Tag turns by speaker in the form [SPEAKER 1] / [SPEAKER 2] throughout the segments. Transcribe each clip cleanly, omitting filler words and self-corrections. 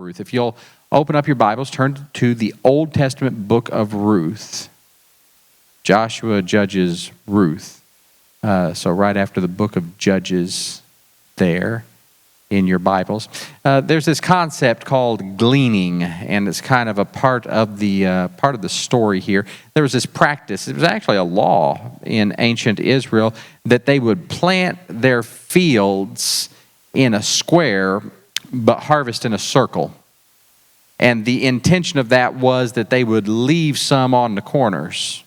[SPEAKER 1] Ruth. If you'll open up your Bibles, turn to the Old Testament book of Ruth. Joshua, Judges, Ruth. So right after the book of Judges there in your Bibles. There's this concept called gleaning, and it's kind of a part of the story here. There was this practice. It was actually a law in ancient Israel that they would plant their fields in a square but harvest in a circle. And the intention of that was that they would leave some on the corners.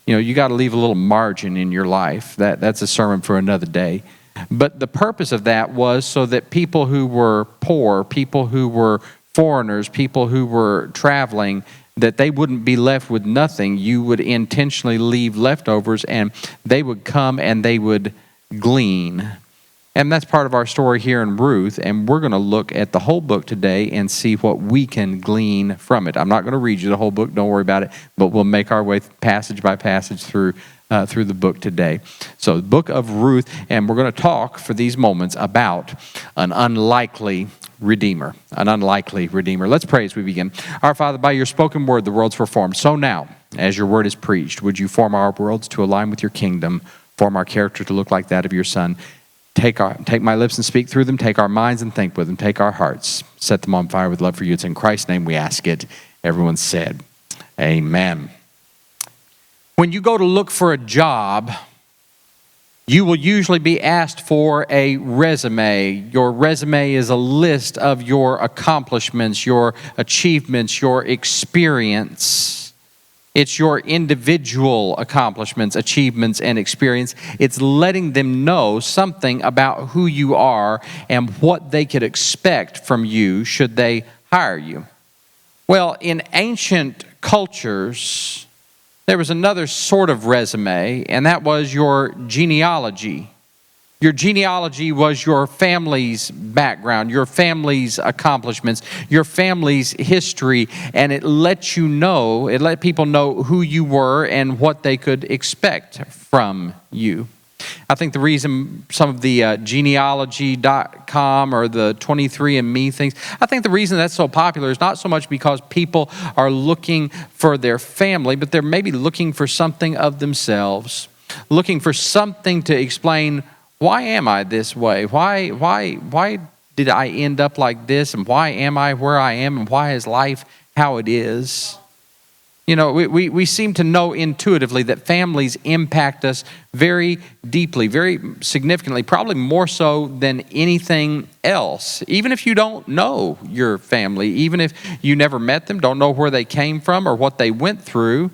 [SPEAKER 1] You know, you got to leave a little margin in your life. That's a sermon for another day. But the purpose of that was so that people who were poor, people who were foreigners, people who were traveling, that they wouldn't be left with nothing. You would intentionally leave leftovers, and they would come and they would glean. And that's part of our story here in Ruth, and we're going to look at the whole book today and see what we can glean from it. I'm not going to read you the whole book, don't worry about it, but we'll make our way passage by passage through the book today. So the book of Ruth, and we're going to talk for these moments about an unlikely Redeemer. An unlikely Redeemer. Let's pray as we begin. Our Father, by your spoken word, the worlds were formed. So now, as your word is preached, would you form our worlds to align with your kingdom, form our character to look like that of your Son. Take my lips and speak through them. Take our minds and think with them. Take our hearts. Set them on fire with love for you. It's in Christ's name we ask it. Everyone said, amen. When you go to look for a job, you will usually be asked for a resume. Your resume is a list of your accomplishments, your achievements, your experience. It's your individual accomplishments, achievements, and experience. It's letting them know something about who you are and what they could expect from you should they hire you. Well, in ancient cultures, there was another sort of resume, and that was your genealogy. Your genealogy was your family's background, your family's accomplishments, your family's history, and it let people know who you were and what they could expect from you. I think the reason some of the genealogy.com or the 23andMe things, I think the reason that's so popular is not so much because people are looking for their family, but they're maybe looking for something of themselves, looking for something to explain, why am I this way? Why did I end up like this? And why am I where I am? And why is life how it is? You know, we seem to know intuitively that families impact us very deeply, very significantly, probably more so than anything else. Even if you don't know your family, even if you never met them, don't know where they came from or what they went through,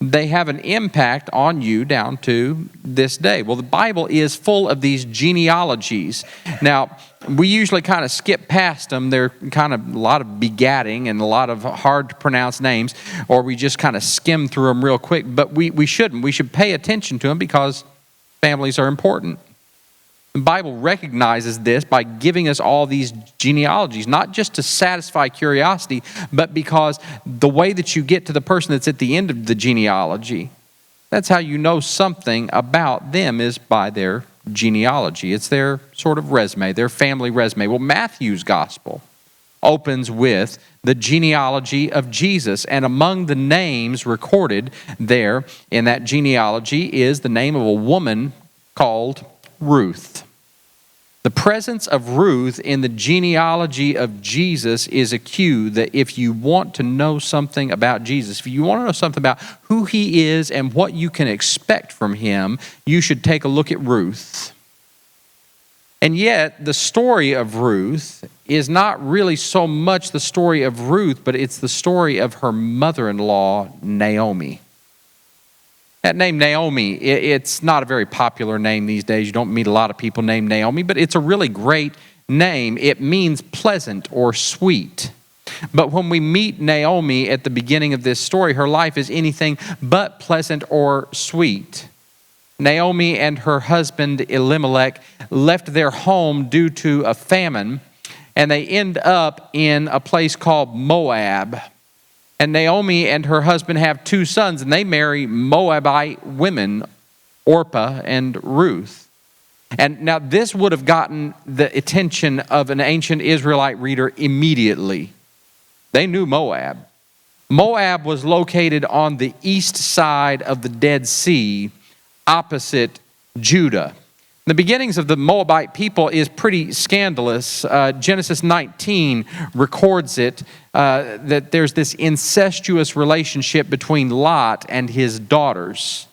[SPEAKER 1] they have an impact on you down to this day. Well, the Bible is full of these genealogies. Now, we usually kind of skip past them. They're kind of a lot of begatting and a lot of hard to pronounce names, or we just kind of skim through them real quick. But we shouldn't. We should pay attention to them because families are important. The Bible recognizes this by giving us all these genealogies, not just to satisfy curiosity, but because the way that you get to the person that's at the end of the genealogy, that's how you know something about them is by their genealogy. It's their sort of resume, their family resume. Well, Matthew's gospel opens with the genealogy of Jesus, and among the names recorded there in that genealogy is the name of a woman called Ruth. The presence of Ruth in the genealogy of Jesus is a cue that if you want to know something about Jesus, if you want to know something about who he is and what you can expect from him, you should take a look at Ruth. And yet, the story of Ruth is not really so much the story of Ruth, but it's the story of her mother-in-law, Naomi. That name Naomi, it's not a very popular name these days. You don't meet a lot of people named Naomi, but it's a really great name. It means pleasant or sweet. But when we meet Naomi at the beginning of this story, her life is anything but pleasant or sweet. Naomi and her husband Elimelech left their home due to a famine, and they end up in a place called Moab. And Naomi and her husband have two sons, and they marry Moabite women, Orpah and Ruth. And now this would have gotten the attention of an ancient Israelite reader immediately. They knew Moab. Moab was located on the east side of the Dead Sea, opposite Judah. The beginnings of the Moabite people is pretty scandalous. Genesis 19 records it, that there's this incestuous relationship between Lot and his daughters.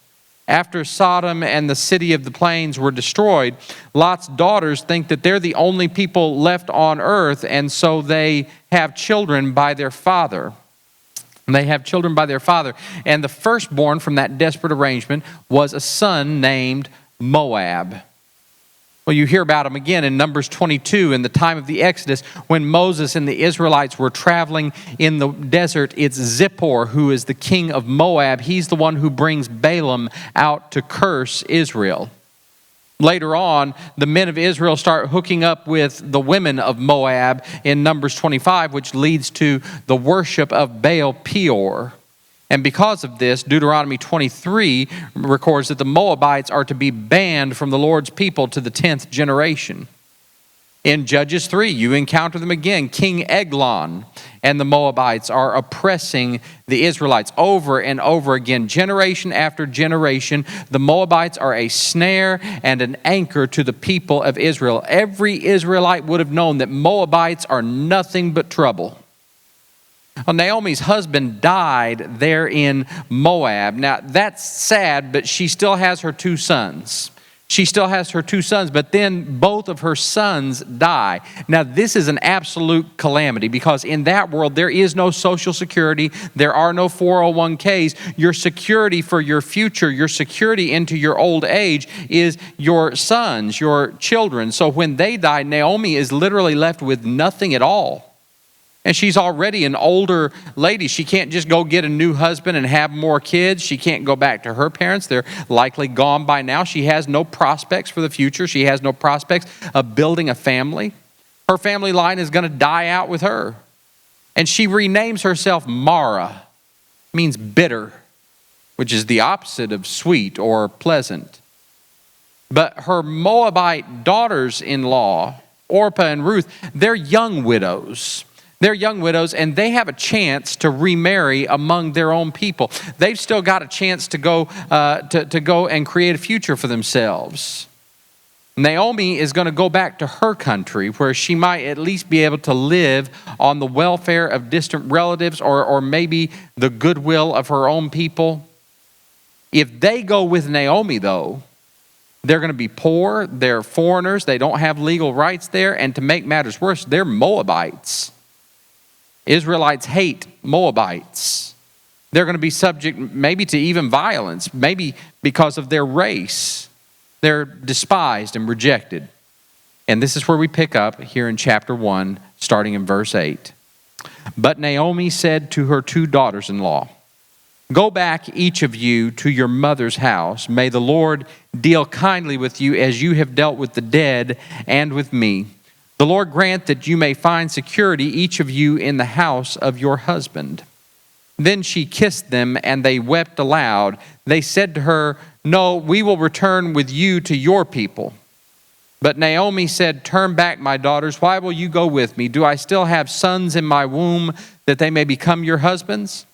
[SPEAKER 1] After Sodom and the city of the plains were destroyed, Lot's daughters think that they're the only people left on earth, and so they have children by their father. And the firstborn from that desperate arrangement was a son named Moab. Well, you hear about him again in Numbers 22 in the time of the Exodus when Moses and the Israelites were traveling in the desert. It's Zippor who is the king of Moab. He's the one who brings Balaam out to curse Israel. Later on, the men of Israel start hooking up with the women of Moab in Numbers 25, which leads to the worship of Baal Peor. And because of this, Deuteronomy 23 records that the Moabites are to be banned from the Lord's people to the 10th generation. In Judges 3, you encounter them again. King Eglon and the Moabites are oppressing the Israelites over and over again. Generation after generation, the Moabites are a snare and an anchor to the people of Israel. Every Israelite would have known that Moabites are nothing but trouble. Well, Naomi's husband died there in Moab. Now, that's sad, but she still has her two sons. But then both of her sons die. Now, this is an absolute calamity because in that world, there is no Social Security. There are no 401ks. Your security for your future, your security into your old age is your sons, your children. So when they die, Naomi is literally left with nothing at all. And she's already an older lady. She can't just go get a new husband and have more kids. She can't go back to her parents. They're likely gone by now. She has no prospects for the future. She has no prospects of building a family. Her family line is going to die out with her. And she renames herself Mara, means bitter, which is the opposite of sweet or pleasant. But her Moabite daughters-in-law, Orpah and Ruth, they're young widows. And they have a chance to remarry among their own people. They've still got a chance to go and create a future for themselves. Naomi is going to go back to her country where she might at least be able to live on the welfare of distant relatives or maybe the goodwill of her own people. If they go with Naomi, though, they're going to be poor, they're foreigners, they don't have legal rights there, and to make matters worse, they're Moabites. Israelites hate Moabites. They're going to be subject maybe to even violence, maybe because of their race. They're despised and rejected. And this is where we pick up here in chapter 1, starting in verse 8. But Naomi said to her two daughters-in-law, "Go back, each of you, to your mother's house. May the Lord deal kindly with you as you have dealt with the dead and with me. The Lord grant that you may find security, each of you, in the house of your husband." Then she kissed them, and they wept aloud. They said to her, "No, we will return with you to your people." But Naomi said, "Turn back, my daughters. Why will you go with me? Do I still have sons in my womb that they may become your husbands?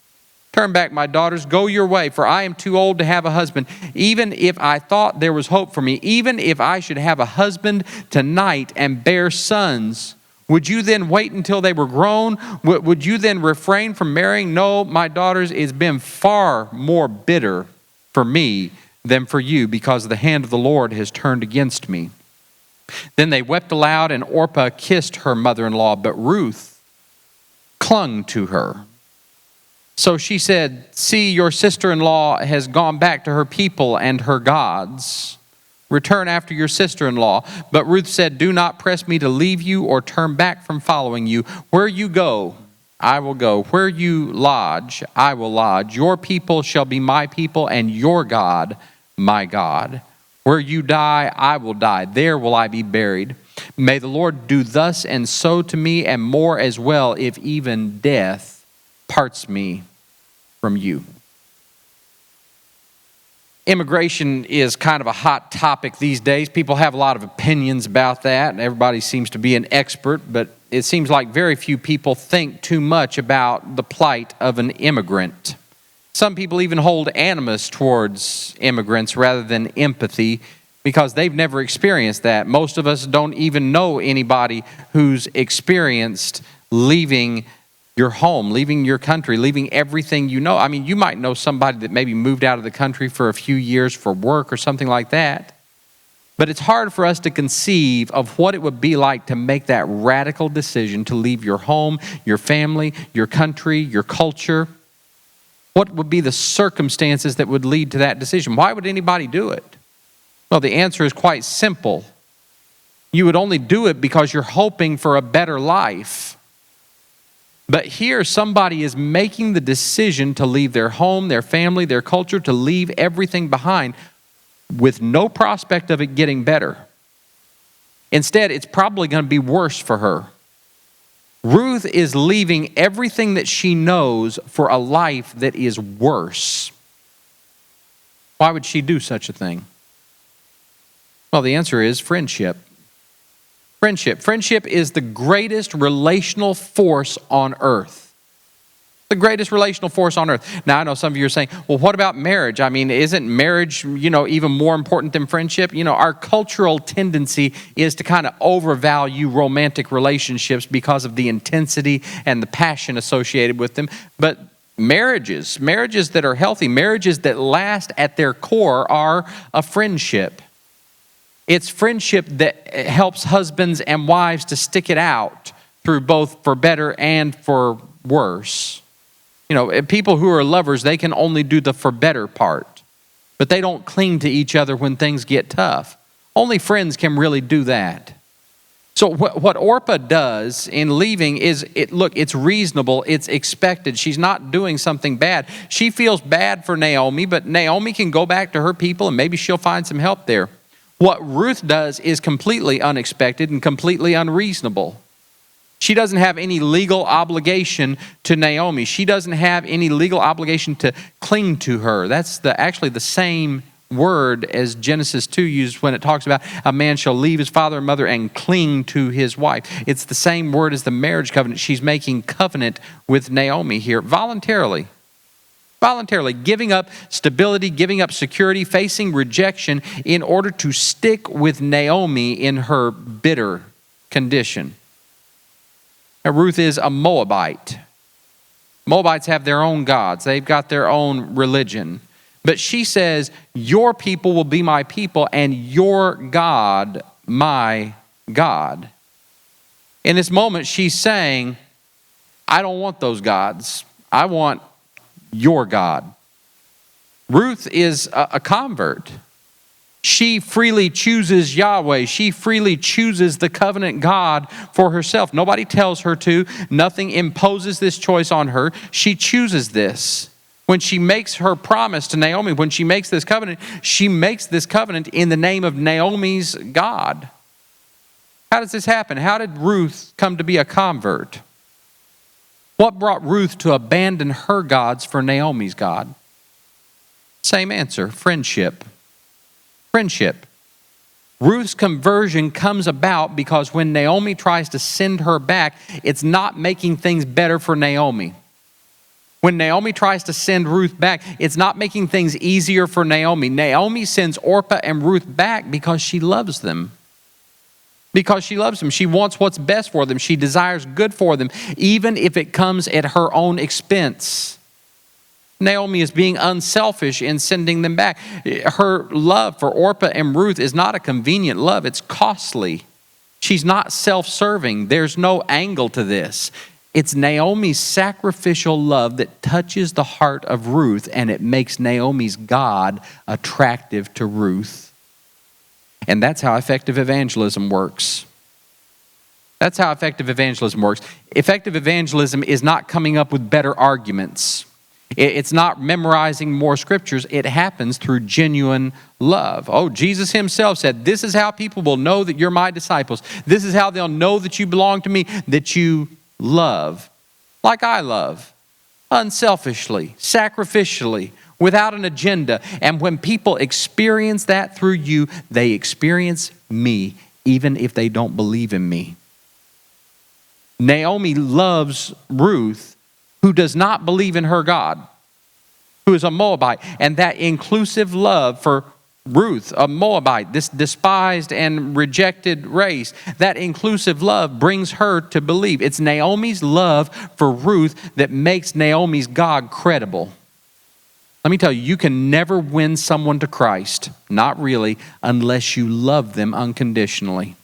[SPEAKER 1] Turn back, my daughters, go your way, for I am too old to have a husband. Even if I thought there was hope for me, even if I should have a husband tonight and bear sons, would you then wait until they were grown? Would you then refrain from marrying? No, my daughters, it's been far more bitter for me than for you, because the hand of the Lord has turned against me." Then they wept aloud, and Orpah kissed her mother-in-law, but Ruth clung to her. So she said, "See, your sister-in-law has gone back to her people and her gods. Return after your sister-in-law." But Ruth said, "Do not press me to leave you or turn back from following you. Where you go, I will go. Where you lodge, I will lodge. Your people shall be my people, and your God, my God. Where you die, I will die. There will I be buried. May the Lord do thus and so to me, and more as well, if even death parts me from you." Immigration is kind of a hot topic these days. People have a lot of opinions about that, and everybody seems to be an expert, but it seems like very few people think too much about the plight of an immigrant. Some people even hold animus towards immigrants rather than empathy because they've never experienced that. Most of us don't even know anybody who's experienced leaving your home, leaving your country, leaving everything you know. I mean, you might know somebody that maybe moved out of the country for a few years for work or something like that. But it's hard for us to conceive of what it would be like to make that radical decision to leave your home, your family, your country, your culture. What would be the circumstances that would lead to that decision? Why would anybody do it? Well, the answer is quite simple. You would only do it because you're hoping for a better life. But here somebody is making the decision to leave their home, their family, their culture, to leave everything behind with no prospect of it getting better. Instead, it's probably going to be worse for her. Ruth is leaving everything that she knows for a life that is worse. Why would she do such a thing? Well, the answer is friendship. Friendship. Friendship is the greatest relational force on earth. The greatest relational force on earth. Now, I know some of you are saying, well, what about marriage? I mean, isn't marriage, even more important than friendship? Our cultural tendency is to kind of overvalue romantic relationships because of the intensity and the passion associated with them. But marriages that are healthy, marriages that last at their core are a friendship. It's friendship that helps husbands and wives to stick it out through both for better and for worse. People who are lovers, they can only do the for better part, but they don't cling to each other when things get tough. Only friends can really do that. So what Orpah does in leaving is, it's reasonable, it's expected. She's not doing something bad. She feels bad for Naomi, but Naomi can go back to her people and maybe she'll find some help there. What Ruth does is completely unexpected and completely unreasonable. She doesn't have any legal obligation to Naomi. She doesn't have any legal obligation to cling to her. That's actually the same word as Genesis 2 used when it talks about a man shall leave his father and mother and cling to his wife. It's the same word as the marriage covenant. She's making covenant with Naomi here voluntarily. Voluntarily giving up stability, giving up security, facing rejection in order to stick with Naomi in her bitter condition. Now, Ruth is a Moabite. Moabites have their own gods. They've got their own religion. But she says, your people will be my people and your God, my God. In this moment, she's saying, I don't want those gods. I want your God. Ruth is a convert. She freely chooses Yahweh. She freely chooses the covenant God for herself. Nobody tells her to. Nothing imposes this choice on her. She chooses this. When she makes her promise to Naomi, when she makes this covenant, she makes this covenant in the name of Naomi's God. How does this happen? How did Ruth come to be a convert? What brought Ruth to abandon her gods for Naomi's God? Same answer, friendship. Friendship. Ruth's conversion comes about because when Naomi tries to send her back, it's not making things better for Naomi. When Naomi tries to send Ruth back, it's not making things easier for Naomi. Naomi sends Orpah and Ruth back because she loves them. Because she loves them. She wants what's best for them. She desires good for them, even if it comes at her own expense. Naomi is being unselfish in sending them back. Her love for Orpah and Ruth is not a convenient love. It's costly. She's not self-serving. There's no angle to this. It's Naomi's sacrificial love that touches the heart of Ruth, and it makes Naomi's God attractive to Ruth. And that's how effective evangelism works. That's how effective evangelism works. Effective evangelism is not coming up with better arguments. It's not memorizing more scriptures. It happens through genuine love. Oh, Jesus himself said, this is how people will know that you're my disciples. This is how they'll know that you belong to me, that you love like I love. unselfishly, sacrificially, without an agenda. And when people experience that through you, they experience me, even if they don't believe in me. Naomi loves Ruth, who does not believe in her God, who is a Moabite. And that inclusive love for Ruth, a Moabite, this despised and rejected race, that inclusive love brings her to believe. It's Naomi's love for Ruth that makes Naomi's God credible. Let me tell you, you can never win someone to Christ, not really, unless you love them unconditionally.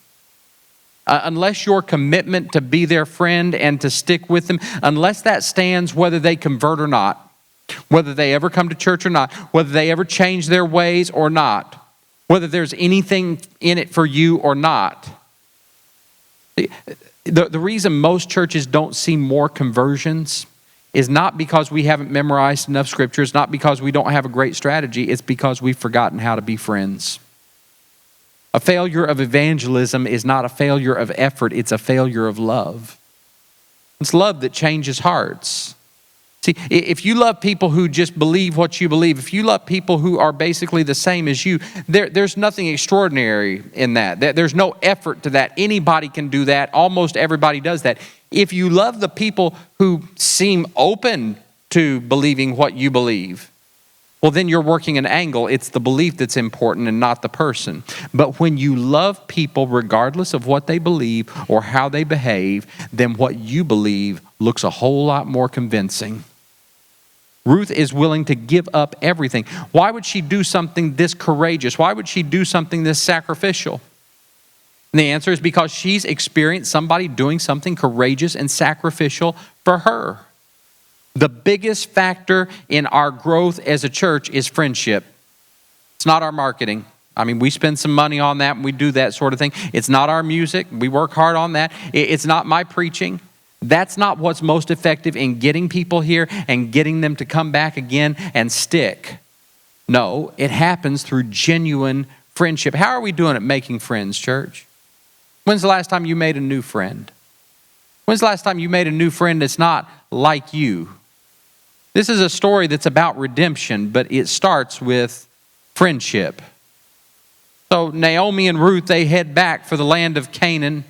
[SPEAKER 1] Unless your commitment to be their friend and to stick with them, unless that stands whether they convert or not, whether they ever come to church or not, whether they ever change their ways or not, whether there's anything in it for you or not. The reason most churches don't see more conversions is not because we haven't memorized enough scriptures, not because we don't have a great strategy, it's because we've forgotten how to be friends. A failure of evangelism is not a failure of effort, it's a failure of love. It's love that changes hearts. See, if you love people who just believe what you believe, if you love people who are basically the same as you, there's nothing extraordinary in that. There's no effort to that. Anybody can do that. Almost everybody does that. If you love the people who seem open to believing what you believe, well, then you're working an angle. It's the belief that's important and not the person. But when you love people regardless of what they believe or how they behave, then what you believe looks a whole lot more convincing. Ruth is willing to give up everything. Why would she do something this courageous? Why would she do something this sacrificial? And the answer is because she's experienced somebody doing something courageous and sacrificial for her. The biggest factor in our growth as a church is friendship. It's not our marketing. I mean, we spend some money on that and we do that sort of thing. It's not our music. We work hard on that. It's not my preaching. That's not what's most effective in getting people here and getting them to come back again and stick. No, it happens through genuine friendship. How are we doing at making friends, church? When's the last time you made a new friend? When's the last time you made a new friend that's not like you? This is a story that's about redemption, but it starts with friendship. So Naomi and Ruth, they head back for the land of Canaan.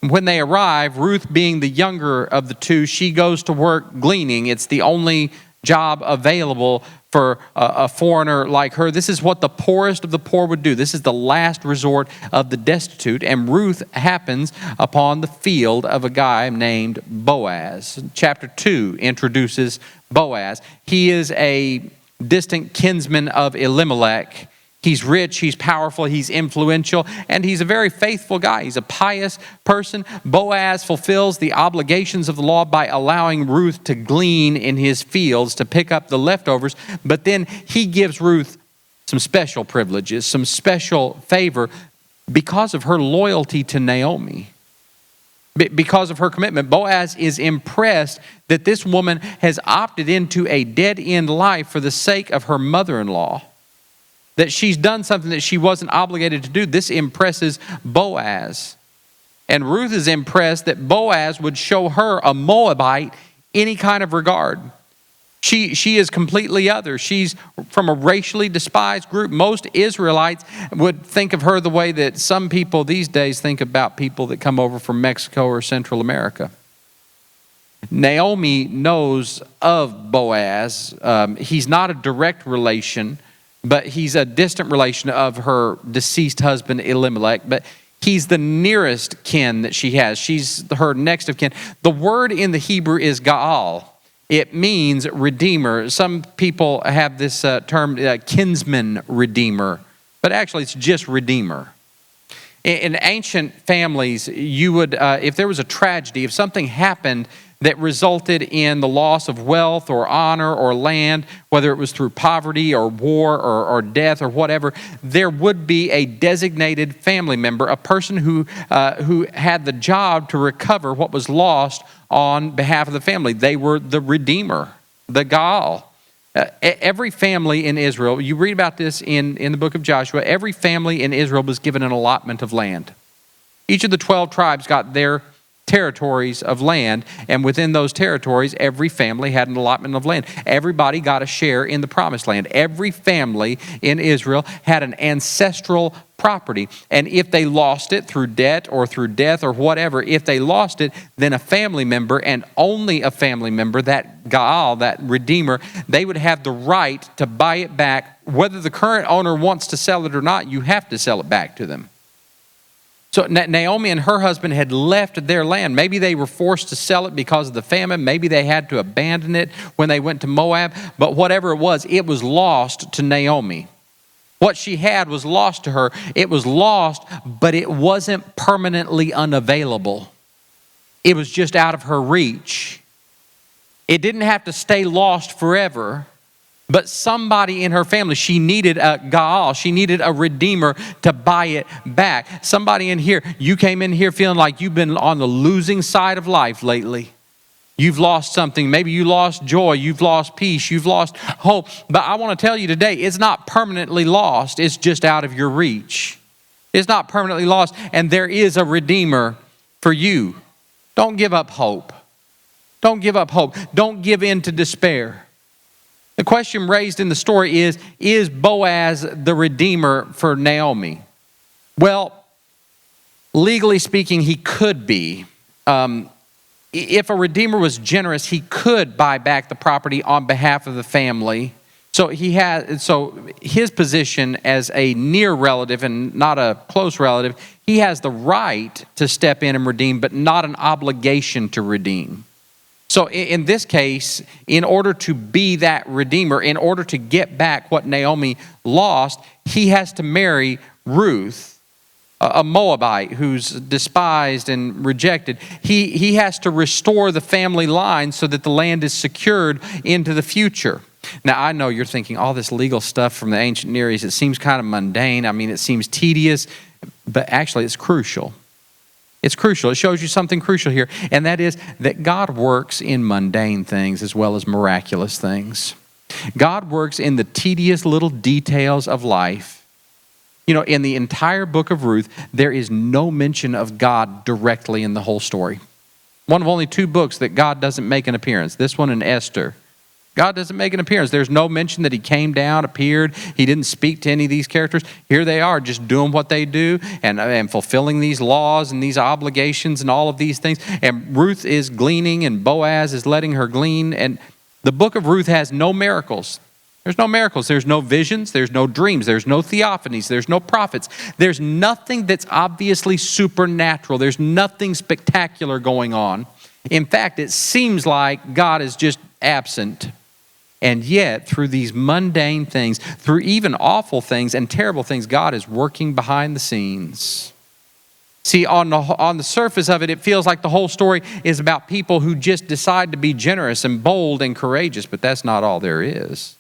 [SPEAKER 1] When they arrive, Ruth being the younger of the two, she goes to work gleaning. It's the only job available for a foreigner like her. This is what the poorest of the poor would do. This is the last resort of the destitute. And Ruth happens upon the field of a guy named Boaz. Chapter 2 introduces Boaz. He is a distant kinsman of Elimelech. He's rich, he's powerful, he's influential, and he's a very faithful guy. He's a pious person. Boaz fulfills the obligations of the law by allowing Ruth to glean in his fields, to pick up the leftovers. But then he gives Ruth some special privileges, some special favor because of her loyalty to Naomi. Because of her commitment, Boaz is impressed that this woman has opted into a dead-end life for the sake of her mother-in-law. That she's done something that she wasn't obligated to do. This impresses Boaz. And Ruth is impressed that Boaz would show her, a Moabite, any kind of regard. She is completely other. She's from a racially despised group. Most Israelites would think of her the way that some people these days think about people that come over from Mexico or Central America. Naomi knows of Boaz. He's not a direct relation, but he's a distant relation of her deceased husband, Elimelech. But he's the nearest kin that she has. She's her next of kin. The word in the Hebrew is Gaal. It means redeemer. Some people have this term, kinsman redeemer. But actually, it's just redeemer. In ancient families, you would, if there was a tragedy, if something happened that resulted in the loss of wealth or honor or land, whether it was through poverty or war or death or whatever, there would be a designated family member, a person who had the job to recover what was lost on behalf of the family. They were the redeemer, the Gaal. Every family in Israel, you read about this in the book of Joshua, every family in Israel was given an allotment of land. Each of the 12 tribes got their territories of land, and within those territories, every family had an allotment of land. Everybody got a share in the promised land. Every family in Israel had an ancestral property, and if they lost it through debt or through death or whatever, if they lost it, then a family member, and only a family member, that Gaal, that redeemer, they would have the right to buy it back. Whether the current owner wants to sell it or not, you have to sell it back to them. So Naomi and her husband had left their land. Maybe they were forced to sell it because of the famine. Maybe they had to abandon it when they went to Moab. But whatever it was lost to Naomi. What she had was lost to her. It was lost, but it wasn't permanently unavailable. It was just out of her reach. It didn't have to stay lost forever. But somebody in her family, she needed a Gaal, she needed a redeemer to buy it back. Somebody in here, you came in here feeling like you've been on the losing side of life lately. You've lost something. Maybe you lost joy. You've lost peace. You've lost hope. But I want to tell you today, it's not permanently lost. It's just out of your reach. It's not permanently lost. And there is a redeemer for you. Don't give up hope. Don't give up hope. Don't give in to despair. The question raised in the story is Boaz the redeemer for Naomi? Well, legally speaking, he could be. If a redeemer was generous, he could buy back the property on behalf of the family. So his position as a near relative and not a close relative, he has the right to step in and redeem, but not an obligation to redeem. So in this case, in order to be that redeemer, in order to get back what Naomi lost, he has to marry Ruth, a Moabite who's despised and rejected. He has to restore the family line so that the land is secured into the future. Now, I know you're thinking all this legal stuff from the ancient Near East, it seems kind of mundane. I mean, it seems tedious, but actually it's crucial. It's crucial. It shows you something crucial here, and that is that God works in mundane things as well as miraculous things. God works in the tedious little details of life. You know, in the entire book of Ruth, there is no mention of God directly in the whole story. One of only 2 books that God doesn't make an appearance, this one and Esther. God doesn't make an appearance. There's no mention that he came down, appeared. He didn't speak to any of these characters. Here they are just doing what they do and fulfilling these laws and these obligations and all of these things. And Ruth is gleaning and Boaz is letting her glean. And the book of Ruth has no miracles. There's no miracles. There's no visions. There's no dreams. There's no theophanies. There's no prophets. There's nothing that's obviously supernatural. There's nothing spectacular going on. In fact, it seems like God is just absent. And yet, through these mundane things, through even awful things and terrible things, God is working behind the scenes. See, on the surface of it, it feels like the whole story is about people who just decide to be generous and bold and courageous, but that's not all there is.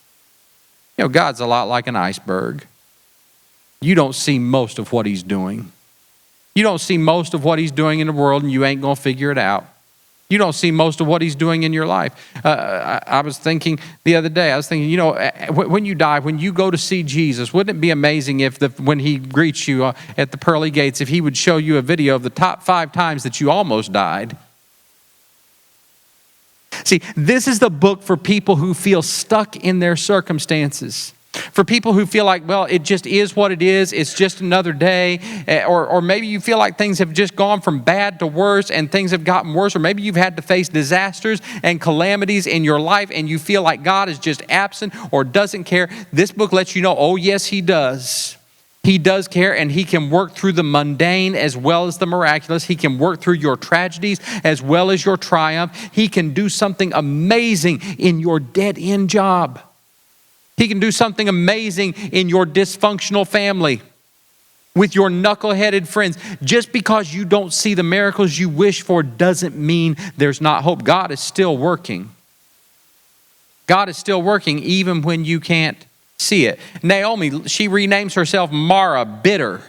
[SPEAKER 1] You know, God's a lot like an iceberg. You don't see most of what he's doing. You don't see most of what he's doing in the world, and you ain't going to figure it out. You don't see most of what he's doing in your life. I was thinking the other day, you know, when you die, when you go to see Jesus, wouldn't it be amazing if when he greets you at the pearly gates, if he would show you a video of the top 5 times that you almost died? See, this is the book for people who feel stuck in their circumstances. For people who feel like, well, it just is what it is. It's just another day. Or maybe you feel like things have just gone from bad to worse and things have gotten worse. Or maybe you've had to face disasters and calamities in your life and you feel like God is just absent or doesn't care. This book lets you know, oh, yes, he does. He does care, and he can work through the mundane as well as the miraculous. He can work through your tragedies as well as your triumph. He can do something amazing in your dead-end job. He can do something amazing in your dysfunctional family, with your knuckleheaded friends. Just because you don't see the miracles you wish for doesn't mean there's not hope. God is still working. God is still working even when you can't see it. Naomi, she renames herself Mara, bitter,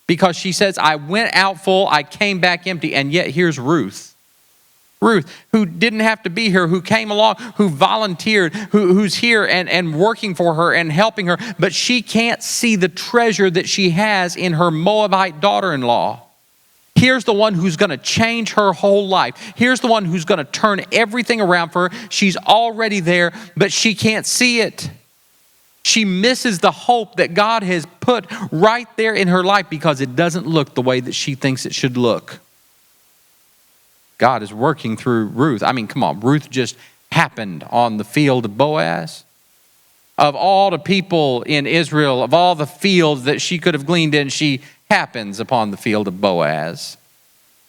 [SPEAKER 1] because she says, I went out full, I came back empty. And yet here's Ruth. Ruth, who didn't have to be here, who came along, who volunteered, who's here and working for her and helping her, but she can't see the treasure that she has in her Moabite daughter-in-law. Here's the one who's going to change her whole life. Here's the one who's going to turn everything around for her. She's already there, but she can't see it. She misses the hope that God has put right there in her life because it doesn't look the way that she thinks it should look. God is working through Ruth. I mean, come on, Ruth just happened on the field of Boaz. Of all the people in Israel, of all the fields that she could have gleaned in, she happens upon the field of Boaz.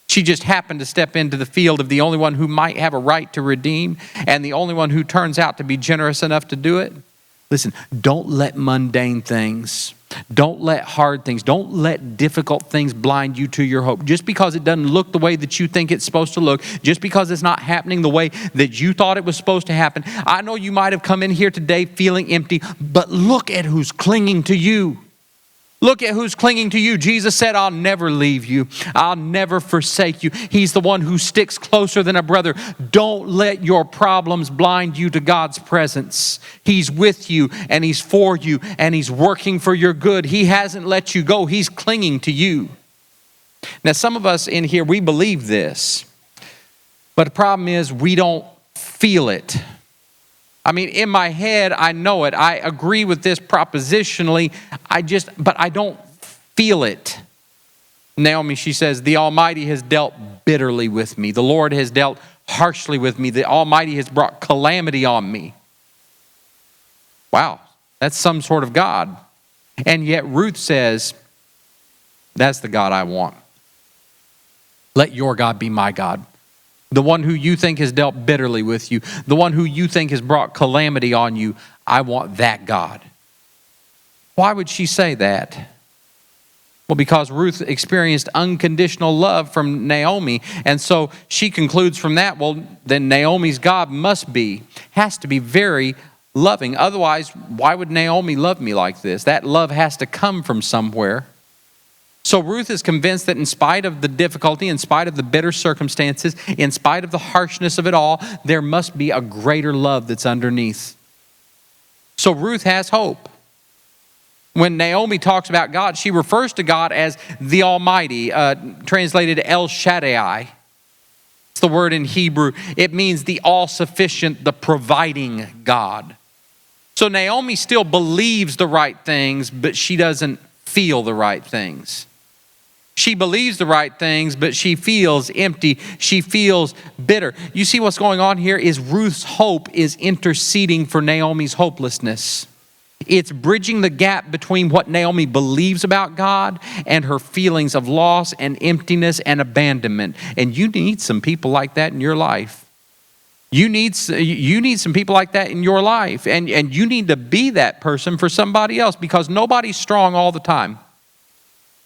[SPEAKER 1] She just happened to step into the field of the only one who might have a right to redeem and the only one who turns out to be generous enough to do it. Listen, don't let mundane things, don't let hard things, don't let difficult things blind you to your hope. Just because it doesn't look the way that you think it's supposed to look, just because it's not happening the way that you thought it was supposed to happen. I know you might have come in here today feeling empty, but look at who's clinging to you. Look at who's clinging to you. Jesus said, I'll never leave you. I'll never forsake you. He's the one who sticks closer than a brother. Don't let your problems blind you to God's presence. He's with you and He's for you and He's working for your good. He hasn't let you go. He's clinging to you. Now, some of us in here, we believe this, but the problem is we don't feel it. I mean, in my head, I know it. I agree with this propositionally. But I don't feel it. Naomi, she says, the Almighty has dealt bitterly with me. The Lord has dealt harshly with me. The Almighty has brought calamity on me. Wow, that's some sort of God. And yet Ruth says, that's the God I want. Let your God be my God. The one who you think has dealt bitterly with you, the one who you think has brought calamity on you, I want that God. Why would she say that? Well, because Ruth experienced unconditional love from Naomi, and so she concludes from that, well, then Naomi's God has to be very loving. Otherwise, why would Naomi love me like this? That love has to come from somewhere. So Ruth is convinced that in spite of the difficulty, in spite of the bitter circumstances, in spite of the harshness of it all, there must be a greater love that's underneath. So Ruth has hope. When Naomi talks about God, she refers to God as the Almighty, translated El Shaddai. It's the word in Hebrew. It means the all-sufficient, the providing God. So Naomi still believes the right things, but she doesn't feel the right things. She believes the right things, but she feels empty. She feels bitter. You see what's going on here is Ruth's hope is interceding for Naomi's hopelessness. It's bridging the gap between what Naomi believes about God and her feelings of loss and emptiness and abandonment. And you need some people like that in your life. You need some people like that in your life. And you need to be that person for somebody else because nobody's strong all the time.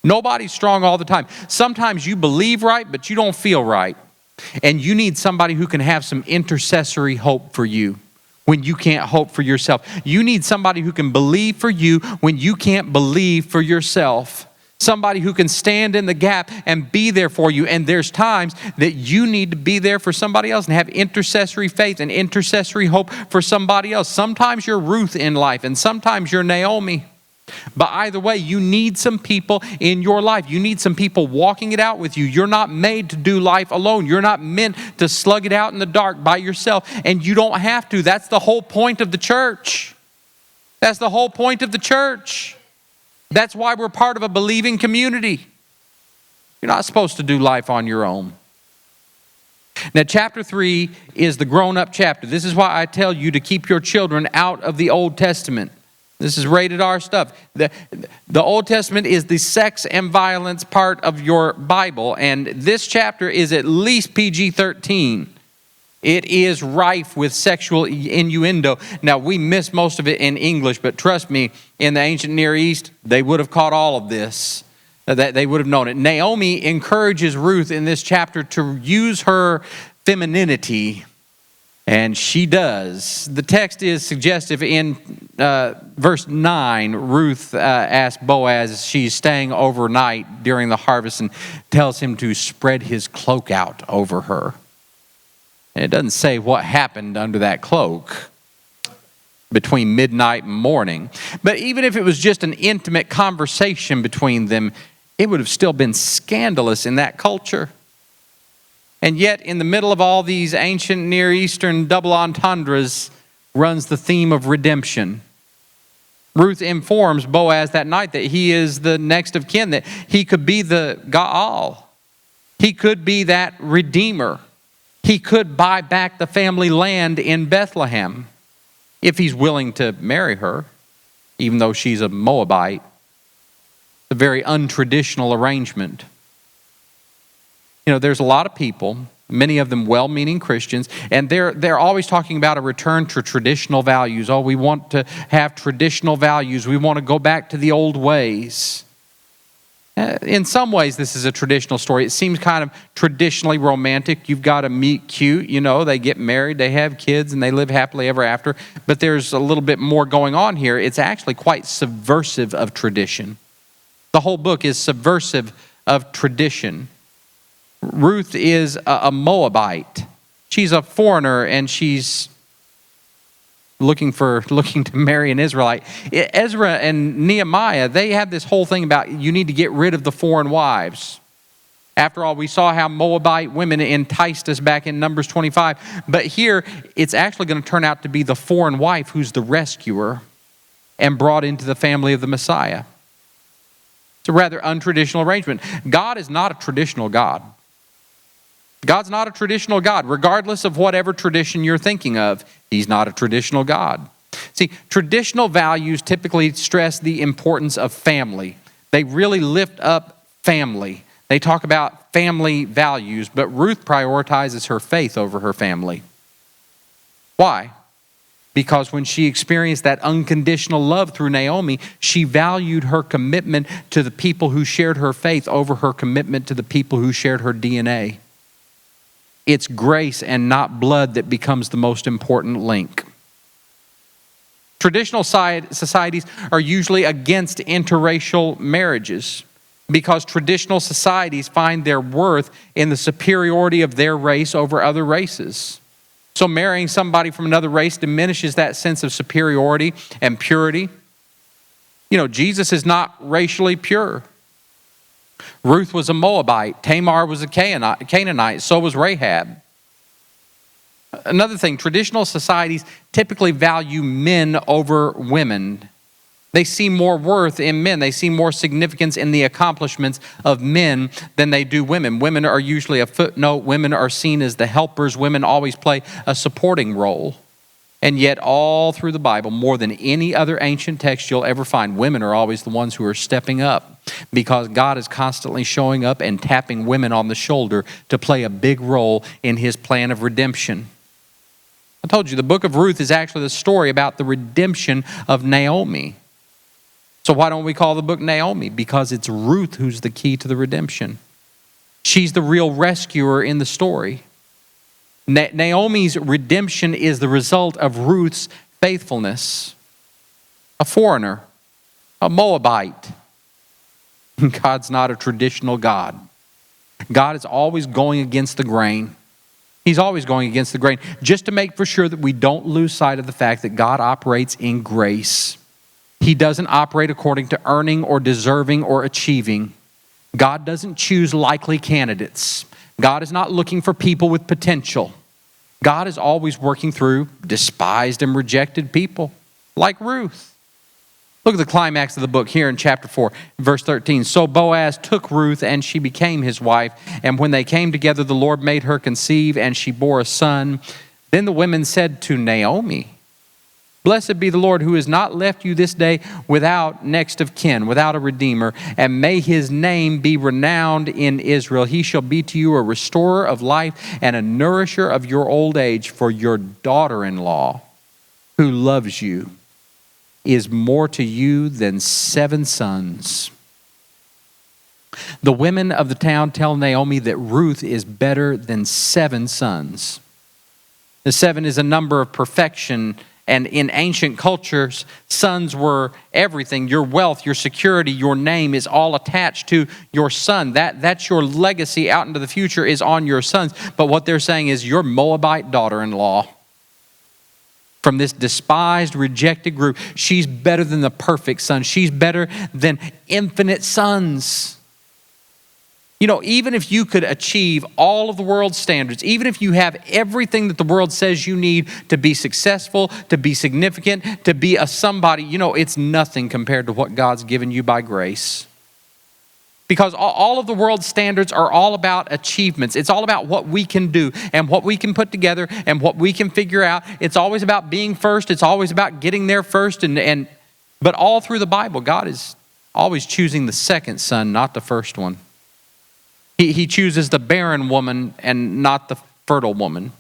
[SPEAKER 1] Nobody's strong all the time. Sometimes you believe right, but you don't feel right. And you need somebody who can have some intercessory hope for you when you can't hope for yourself. You need somebody who can believe for you when you can't believe for yourself. Somebody who can stand in the gap and be there for you. And there's times that you need to be there for somebody else and have intercessory faith and intercessory hope for somebody else. Sometimes you're Ruth in life and sometimes you're Naomi. But either way, you need some people in your life. You need some people walking it out with you. You're not made to do life alone. You're not meant to slug it out in the dark by yourself. And you don't have to. That's the whole point of the church. That's the whole point of the church. That's why we're part of a believing community. You're not supposed to do life on your own. Now, chapter 3 is the grown-up chapter. This is why I tell you to keep your children out of the Old Testament. This is rated R stuff. The Old Testament is the sex and violence part of your Bible, and this chapter is at least PG-13. It is rife with sexual innuendo. Now, we miss most of it in English, but trust me, in the ancient Near East, they would have caught all of this. That they would have known it. Naomi encourages Ruth in this chapter to use her femininity. And she does. The text is suggestive. In verse 9, Ruth asks Boaz, she's staying overnight during the harvest, and tells him to spread his cloak out over her. And it doesn't say what happened under that cloak between midnight and morning. But even if it was just an intimate conversation between them, It would have still been scandalous in that culture. And yet, in the middle of all these ancient Near Eastern double entendres runs the theme of redemption. Ruth informs Boaz that night that he is the next of kin, that he could be the Gaal. He could be that redeemer. He could buy back the family land in Bethlehem if he's willing to marry her, even though she's a Moabite. It's a very untraditional arrangement. You know, there's a lot of people, many of them well-meaning Christians, and they're always talking about a return to traditional values. Oh, we want to have traditional values. We want to go back to the old ways. In some ways, this is a traditional story. It seems kind of traditionally romantic. You've got to meet cute, you know, they get married, they have kids, and they live happily ever after. But there's a little bit more going on here. It's actually quite subversive of tradition. The whole book is subversive of tradition. Ruth is a Moabite. She's a foreigner, and she's looking to marry an Israelite. Ezra and Nehemiah, they have this whole thing about you need to get rid of the foreign wives. After all, we saw how Moabite women enticed us back in Numbers 25. But here, it's actually going to turn out to be the foreign wife who's the rescuer and brought into the family of the Messiah. It's a rather untraditional arrangement. God is not a traditional God. God's not a traditional God, regardless of whatever tradition you're thinking of. He's not a traditional God. See, traditional values typically stress the importance of family. They really lift up family. They talk about family values, but Ruth prioritizes her faith over her family. Why? Because when she experienced that unconditional love through Naomi, she valued her commitment to the people who shared her faith over her commitment to the people who shared her DNA. It's grace and not blood that becomes the most important link. Traditional societies are usually against interracial marriages because traditional societies find their worth in the superiority of their race over other races. So marrying somebody from another race diminishes that sense of superiority and purity. You know, Jesus is not racially pure. Ruth was a Moabite. Tamar was a Canaanite. So was Rahab. Another thing, traditional societies typically value men over women. They see more worth in men. They see more significance in the accomplishments of men than they do women. Women are usually a footnote. Women are seen as the helpers. Women always play a supporting role. And yet all through the Bible, more than any other ancient text you'll ever find, women are always the ones who are stepping up because God is constantly showing up and tapping women on the shoulder to play a big role in his plan of redemption. I told you the book of Ruth is actually the story about the redemption of Naomi. So why don't we call the book Naomi? Because it's Ruth who's the key to the redemption. She's the real rescuer in the story. Naomi's redemption is the result of Ruth's faithfulness. A foreigner, a Moabite. God's not a traditional God. God is always going against the grain. He's always going against the grain, just to make for sure that we don't lose sight of the fact that God operates in grace. He doesn't operate according to earning or deserving or achieving. God doesn't choose likely candidates. God is not looking for people with potential. God is always working through despised and rejected people, like Ruth. Look at the climax of the book here in chapter 4, verse 13. So Boaz took Ruth, and she became his wife. And when they came together, the Lord made her conceive, and she bore a son. Then the women said to Naomi, "Blessed be the Lord who has not left you this day without next of kin, without a redeemer, and may his name be renowned in Israel. He shall be to you a restorer of life and a nourisher of your old age, for your daughter-in-law who loves you is more to you than 7 sons." The women of the town tell Naomi that Ruth is better than 7 sons. The 7 is a number of perfection. And in ancient cultures, sons were everything. Your wealth, your security, your name is all attached to your son. That's your legacy out into the future is on your sons. But what they're saying is your Moabite daughter-in-law from this despised, rejected group, she's better than the perfect son. She's better than infinite sons. You know, even if you could achieve all of the world's standards, even if you have everything that the world says you need to be successful, to be significant, to be a somebody, you know, it's nothing compared to what God's given you by grace. Because all of the world's standards are all about achievements. It's all about what we can do and what we can put together and what we can figure out. It's always about being first. It's always about getting there first. But all through the Bible, God is always choosing the second son, not the first one. He chooses the barren woman and not the fertile woman.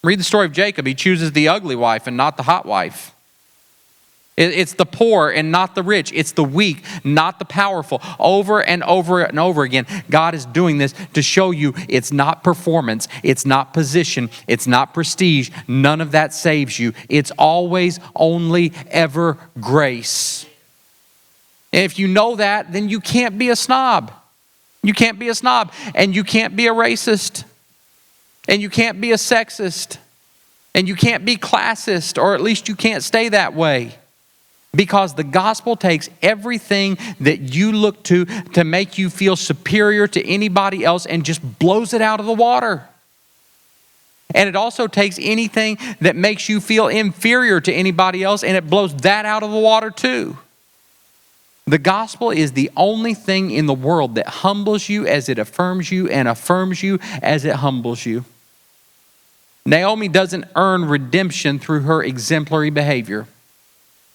[SPEAKER 1] Read the story of Jacob. He chooses the ugly wife and not the hot wife. It's the poor and not the rich. It's the weak, not the powerful. Over and over and over again, God is doing this to show you it's not performance, it's not position, it's not prestige. None of that saves you. It's always, only, ever grace. And if you know that, then you can't be a snob. You can't be a snob, and you can't be a racist, and you can't be a sexist, and you can't be classist, or at least you can't stay that way. Because the gospel takes everything that you look to make you feel superior to anybody else and just blows it out of the water. And it also takes anything that makes you feel inferior to anybody else and it blows that out of the water too. The gospel is the only thing in the world that humbles you as it affirms you and affirms you as it humbles you. Naomi doesn't earn redemption through her exemplary behavior.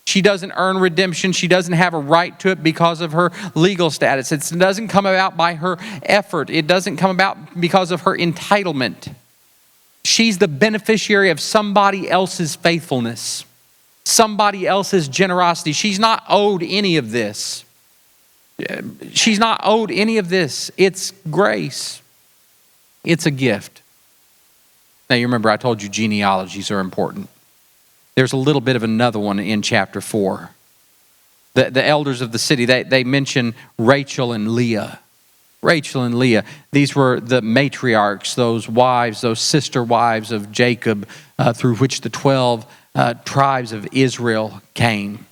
[SPEAKER 1] She doesn't earn redemption. She doesn't have a right to it because of her legal status. It doesn't come about by her effort. It doesn't come about because of her entitlement. She's the beneficiary of somebody else's faithfulness, somebody else's generosity. She's not owed any of this. She's not owed any of this. It's grace. It's a gift. Now, you remember I told you genealogies are important. There's a little bit of another one in chapter 4. The elders of the city, they mention Rachel and Leah. Rachel and Leah, these were the matriarchs, those wives, those sister wives of Jacob, through which the 12 tribes of Israel came.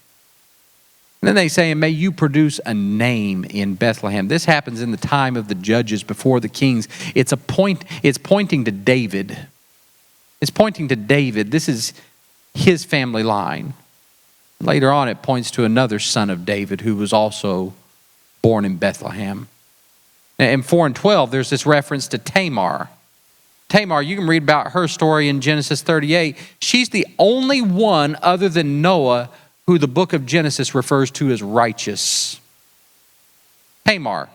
[SPEAKER 1] And then they say, and may you produce a name in Bethlehem. This happens in the time of the judges before the kings. It's pointing to David. It's pointing to David. This is his family line. Later on, it points to another son of David who was also born in Bethlehem. In 4 and 12, there's this reference to Tamar. Tamar, you can read about her story in Genesis 38. She's the only one other than Noah who the book of Genesis refers to as righteous. Tamar,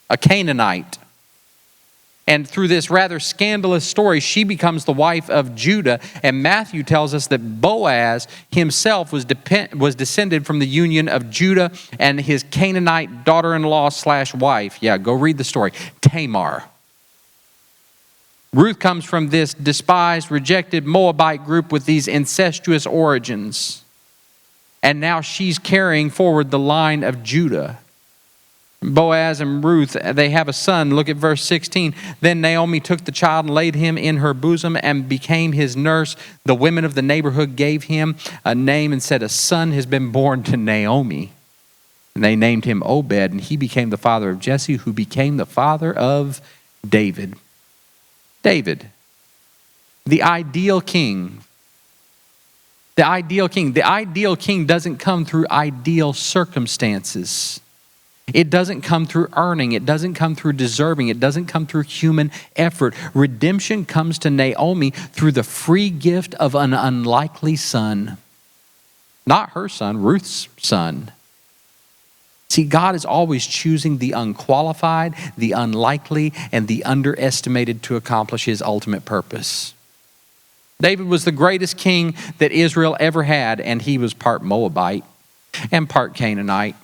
[SPEAKER 1] a Canaanite. And through this rather scandalous story, she becomes the wife of Judah. And Matthew tells us that Boaz himself was descended from the union of Judah and his Canaanite daughter-in-law / wife. Yeah, go read the story. Tamar. Ruth comes from this despised, rejected Moabite group with these incestuous origins. And now she's carrying forward the line of Judah. Boaz and Ruth, they have a son. Look at verse 16. Then Naomi took the child and laid him in her bosom and became his nurse. The women of the neighborhood gave him a name and said, a son has been born to Naomi. And they named him Obed, and he became the father of Jesse, who became the father of David. David, the ideal king. The ideal king. The ideal king doesn't come through ideal circumstances. It doesn't come through earning. It doesn't come through deserving. It doesn't come through human effort. Redemption comes to Naomi through the free gift of an unlikely son. Not her son, Ruth's son. See, God is always choosing the unqualified, the unlikely, and the underestimated to accomplish his ultimate purpose. David was the greatest king that Israel ever had, and he was part Moabite and part Canaanite.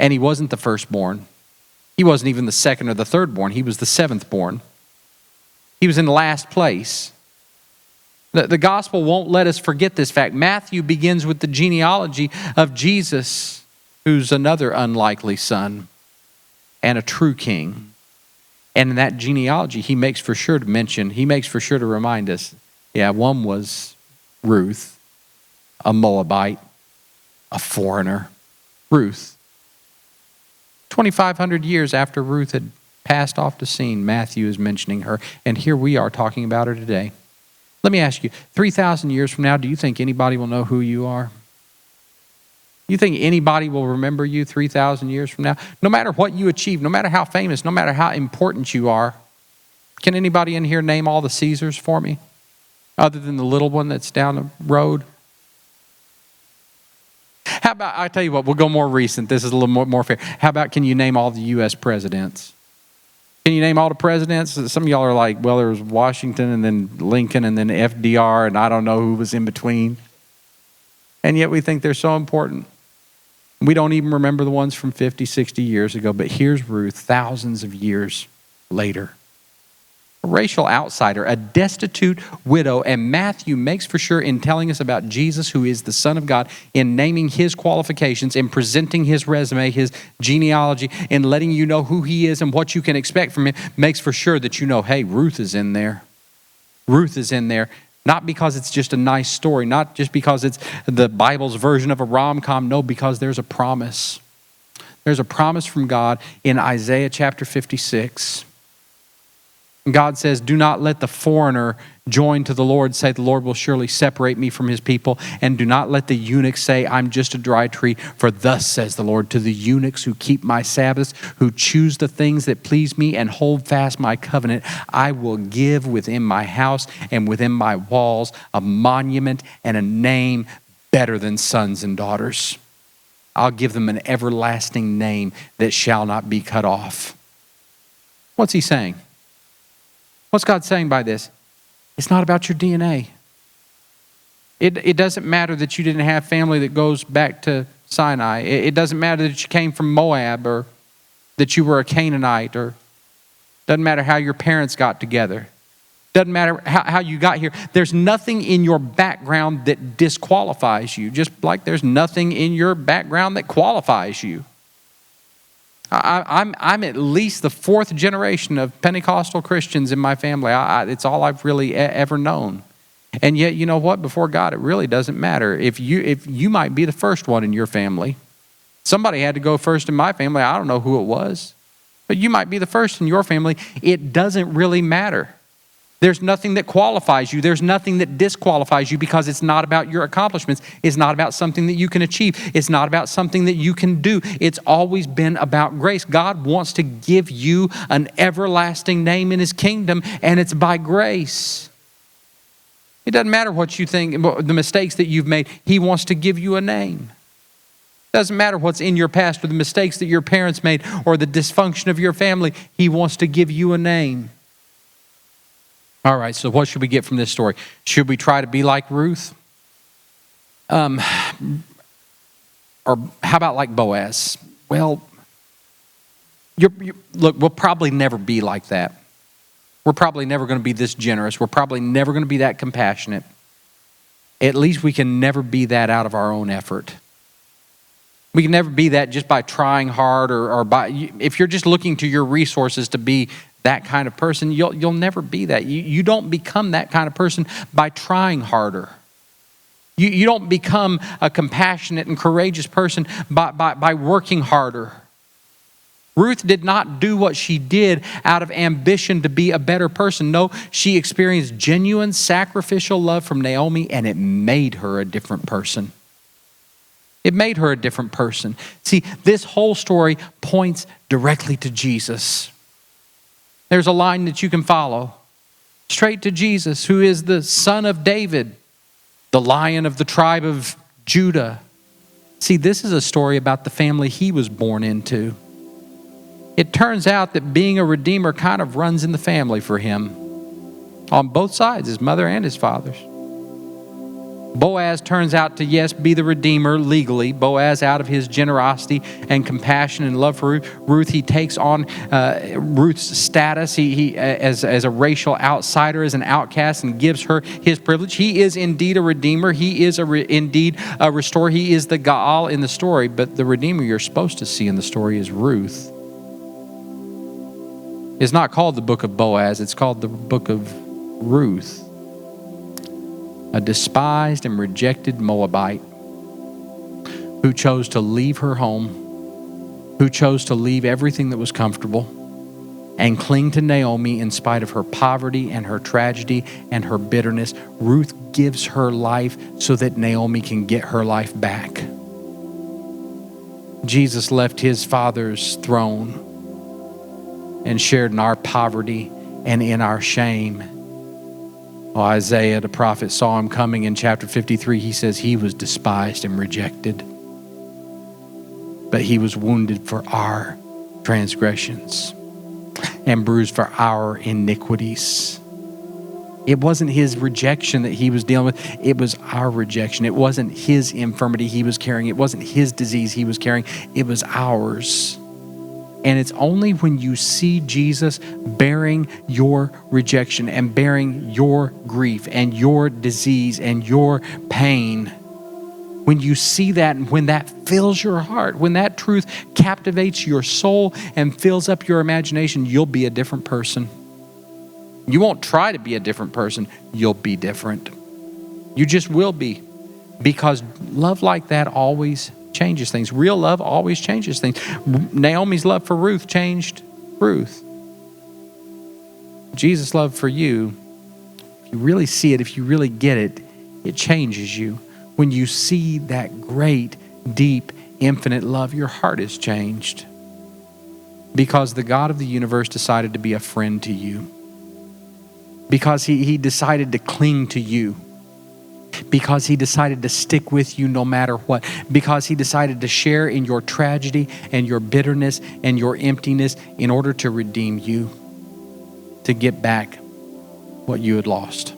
[SPEAKER 1] And he wasn't the firstborn. He wasn't even the second or the thirdborn. He was the seventh born. He was in last place. The gospel won't let us forget this fact. Matthew begins with the genealogy of Jesus, who's another unlikely son and a true king. And in that genealogy, he makes for sure to remind us, one was Ruth, a Moabite, a foreigner. Ruth. 2,500 years after Ruth had passed off the scene, Matthew is mentioning her, and here we are talking about her today. Let me ask you, 3,000 years from now, do you think anybody will know who you are? You think anybody will remember you 3,000 years from now? No matter what you achieve, no matter how famous, no matter how important you are. Can anybody in here name all the Caesars for me? Other than the little one that's down the road? How about, I tell you what, we'll go more recent. This is a little more fair. How about, can you name all the U.S. presidents? Can you name all the presidents? Some of y'all are like, well, there was Washington and then Lincoln and then FDR and I don't know who was in between. And yet we think they're so important. We don't even remember the ones from 50, 60 years ago. But here's Ruth, thousands of years later. A racial outsider, a destitute widow. And Matthew makes for sure in telling us about Jesus, who is the Son of God, in naming his qualifications, in presenting his resume, his genealogy, in letting you know who he is and what you can expect from him, makes for sure that you know, hey, Ruth is in there. Ruth is in there. Not because it's just a nice story, not just because it's the Bible's version of a rom-com. No, because there's a promise. There's a promise from God in Isaiah chapter 56. God says, do not let the foreigner join to the Lord, say the Lord will surely separate me from his people. And do not let the eunuch say, I'm just a dry tree. For thus says the Lord to the eunuchs who keep my Sabbaths, who choose the things that please me and hold fast my covenant, I will give within my house and within my walls a monument and a name better than sons and daughters. I'll give them an everlasting name that shall not be cut off. What's he saying? What's God saying by this? It's not about your DNA. It doesn't matter that you didn't have family that goes back to Sinai. It doesn't matter that you came from Moab or that you were a Canaanite, or doesn't matter how your parents got together. Doesn't matter how you got here. There's nothing in your background that disqualifies you, just like there's nothing in your background that qualifies you. I'm at least the fourth generation of Pentecostal Christians in my family. It's all I've really ever known. And yet, you know what? Before God, it really doesn't matter. If you might be the first one in your family. Somebody had to go first in my family. I don't know who it was. But you might be the first in your family. It doesn't really matter. There's nothing that qualifies you. There's nothing that disqualifies you, because it's not about your accomplishments. It's not about something that you can achieve. It's not about something that you can do. It's always been about grace. God wants to give you an everlasting name in his kingdom, and it's by grace. It doesn't matter what you think, the mistakes that you've made. He wants to give you a name. It doesn't matter what's in your past or the mistakes that your parents made or the dysfunction of your family. He wants to give you a name. All right, so what should we get from this story? Should we try to be like Ruth? Or how about like Boaz? Well, look, we'll probably never be like that. We're probably never going to be this generous. We're probably never going to be that compassionate. At least we can never be that out of our own effort. We can never be that just by trying hard or by, if you're just looking to your resources to be that kind of person, you'll never be that. You don't become that kind of person by trying harder. You don't become a compassionate and courageous person by working harder. Ruth did not do what she did out of ambition to be a better person. No, she experienced genuine sacrificial love from Naomi, and it made her a different person. It made her a different person. See, this whole story points directly to Jesus. There's a line that you can follow. Straight to Jesus, who is the Son of David, the Lion of the tribe of Judah. See, this is a story about the family he was born into. It turns out that being a redeemer kind of runs in the family for him. On both sides, his mother and his father's. Boaz turns out to, yes, be the redeemer legally. Boaz, out of his generosity and compassion and love for Ruth, he takes on Ruth's status. He as a racial outsider, as an outcast, and gives her his privilege. He is indeed a redeemer. He is indeed a restorer. He is the Gaal in the story. But the redeemer you're supposed to see in the story is Ruth. It's not called the book of Boaz. It's called the book of Ruth. A despised and rejected Moabite who chose to leave her home who chose to leave everything that was comfortable and cling to Naomi in spite of her poverty and her tragedy and her bitterness. Ruth gives her life so that Naomi can get her life back. Jesus left his Father's throne and shared in our poverty and in our shame. Oh, Isaiah, the prophet, saw him coming in chapter 53. He says he was despised and rejected, but he was wounded for our transgressions and bruised for our iniquities. It wasn't his rejection that he was dealing with. It was our rejection. It wasn't his infirmity he was carrying. It wasn't his disease he was carrying. It was ours. And it's only when you see Jesus bearing your rejection and bearing your grief and your disease and your pain, when you see that and when that fills your heart, when that truth captivates your soul and fills up your imagination, you'll be a different person. You won't try to be a different person. You'll be different. You just will be. Because love like that always changes things. Real love always changes things. Naomi's love for Ruth changed Ruth. Jesus' love for you, if you really see it, if you really get it, it changes you. When you see that great, deep, infinite love, your heart is changed. Because the God of the universe decided to be a friend to you. Because he decided to cling to you. Because he decided to stick with you no matter what. Because he decided to share in your tragedy and your bitterness and your emptiness in order to redeem you, to get back what you had lost.